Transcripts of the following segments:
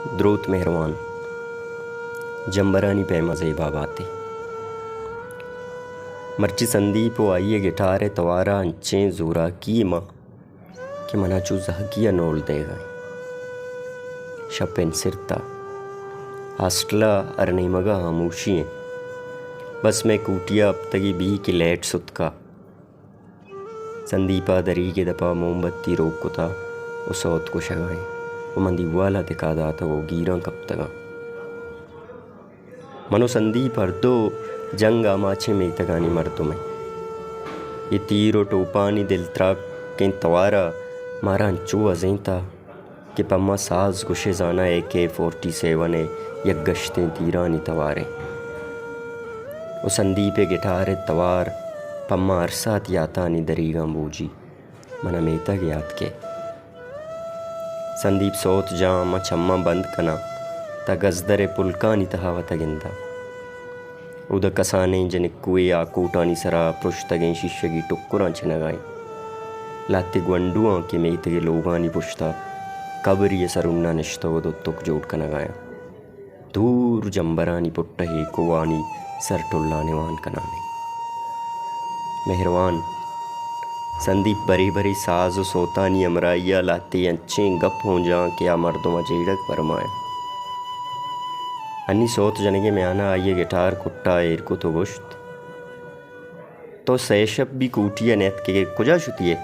द्रोत मेहरवान जंबरानी पैमा ज़ेबा बातें मर्ची संदीप वो आइए गिटार तवारा अंचें जोरा की माँ कि मना चू जहकिया नोल देगा शपेन सिरता हास्टला अरनी मगा खामोशियाँ बस मैं कूटिया अब तकी बी की लेट सुतका संदीपा दरी के दपा मोमबत्ती रोक को था वो सौत को शगाए वो मंदी वाला दिखा दा था वो गिरा कब तक मनो संदीप हर दो जंग आमाचे में तगानी मर्दों में ये तीरो टोपानी दिल त्राक के तवारा मारा अंचो अजेंता कि पम्मा साज गुशे जाना AK-47 या गश्ते तीरानी तवारे वो संदीप गिटारे तवार पम्मा अरसात यातानी दरीगा बूजी मना मेता याद के संदीप सोत जामा चम्मा बंद कना ता गजदरे पुलकानी तहावता गिंदा उदा कसाने जनिक्कुए आकूटानी सरा पृष्ठगें शिष्यगी टुक्कुरां छिनगाई लाते ग्वंडुआं के मेतगे लोगानी पुश्ता कबरी सरुन्ना निश्तो दो तुक जोड़ कनगाया दूर जंबरानी पुट्टा ही कुवानी सर टुल्लाने वान कनाने मेहरवान संदीप बरी बरी साज सोतानी अमराइया लाते अंचें गप हो जा क्या मर्दों जेड़क परमाया अन्नी सोत जनगे में आना आइए गिटार कुट्टा एर को तो गुश्त तो सैशब भी कूटिया नेत के कुजा शुतिये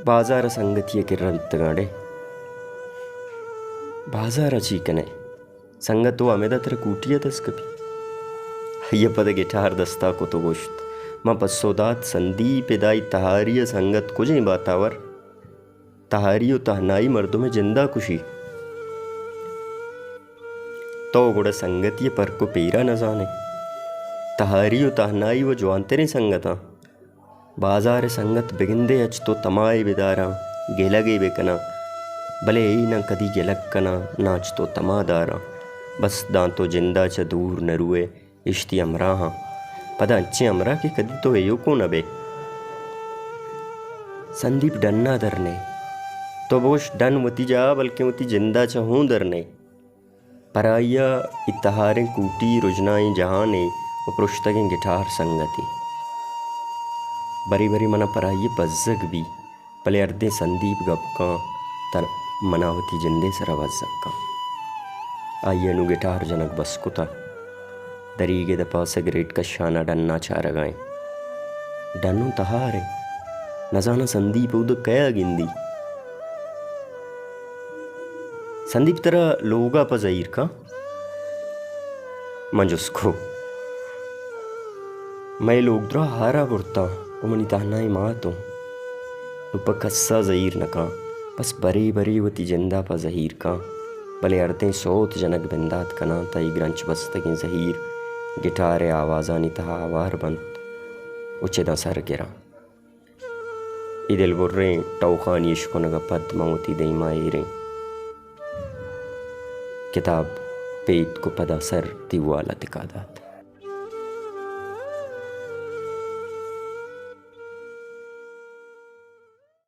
बाजार संगतिये किर्रा वित्तगाड़े बाजार चीकने संगत तो अमेदा तेरे कूटिया तस कभी ये पद गिटार दस्ता को तो गुश्त माँ पसोदात संदीप दाई तहारिया संगत कुछ नहीं बातावर तहारियो तहनाई मर्दों में जिंदा खुशी तो गुड़ा संगत ये पर को पीरा न जाने तहारियो तहनाई वो जवानते नहीं संगता बाजार संगत बिगिंदे अच तो तमाए बिदारा गेलगे बेकना भले ही न कदी गेलक कना नाच तो तमादारा बस दांतो जिंदा च दूर न रुए इश्ती अमराहा पदा अच्छे अमरा के कदी तो यो को न बे संदीप डन्ना दरने तो बोश डन मती जा बल्कि मती जिंदा चाहूँ दरने पराइया इतहारें कूटी रुजनाएं जहाने वो पृष्ठगें गिटार संगति बरी बरी मना पराइये बज्जक भी पले अर्दे संदीप गपका तर मनावती जिंदे सरा बज्जक का आइए नु गिटार जनक बसकुता दरीगे दपा सिगरेट का शाना डन्ना चार गाए डन्नो तहारे न जाना संदीप उद कया गिंदी संदीप तरह लोगा पज़ीर का मंजुस्को मैं लोग द्रा हारा बुरता उमनी ताहनाई माँ तो ऊपर कस्सा ज़हीर नका बस बरी बरी वती जिंदा पज़हीर का भले अर्दें सोत जनक बिंदात कना तई ग्रंच बस्तगी ज़हीर गिटारे आवाज़ानी तहा आवार बंद उच्चेदा सर गिरा इदिल बुर्रें टौखानी इश्कुनगा पद्मावती देमा एरें किताब पेट को पदा सर तिवाला तिकादात।